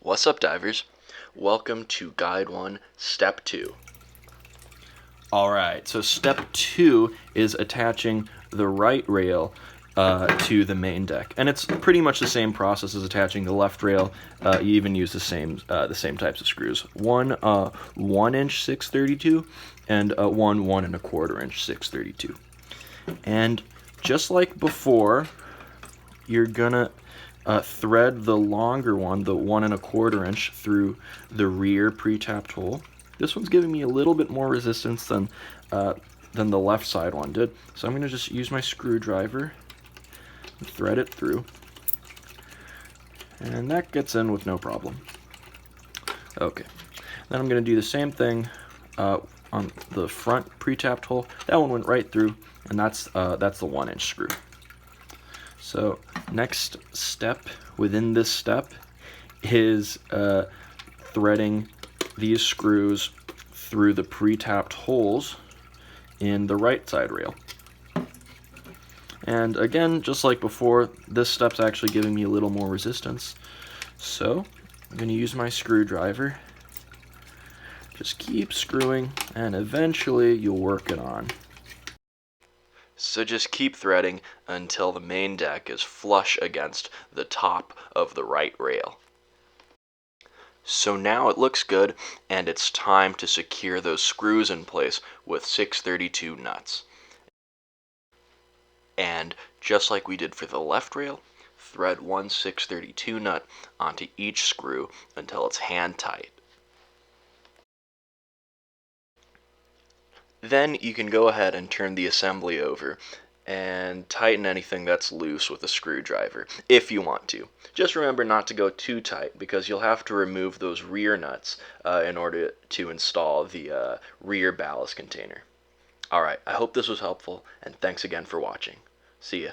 What's up, divers? Welcome to Guide 1, Step 2. Alright, so step 2 is attaching the right rail to the main deck. And it's pretty much the same process as attaching the left rail. You even use the same types of screws. One 1-inch 632 and one 1¼ inch 632. And just like before, you're gonna thread the longer one, the 1¼ inch, through the rear pre-tapped hole. This one's giving me a little bit more resistance than the left side one did. So I'm gonna just use my screwdriver and thread it through. And that gets in with no problem. Okay, then I'm gonna do the same thing on the front pre-tapped hole. That one went right through, and that's the 1-inch screw. So next step within this step is threading these screws through the pre-tapped holes in the right side rail. And again, just like before, this step's actually giving me a little more resistance. So I'm going to use my screwdriver. Just keep screwing, and eventually you'll work it on. So just keep threading until the main deck is flush against the top of the right rail. So now it looks good, and it's time to secure those screws in place with 632 nuts. And just like we did for the left rail, thread one 632 nut onto each screw until it's hand tight. Then you can go ahead and turn the assembly over and tighten anything that's loose with a screwdriver, if you want to. Just remember not to go too tight, because you'll have to remove those rear nuts in order to install the rear ballast container. Alright, I hope this was helpful, and thanks again for watching. See ya.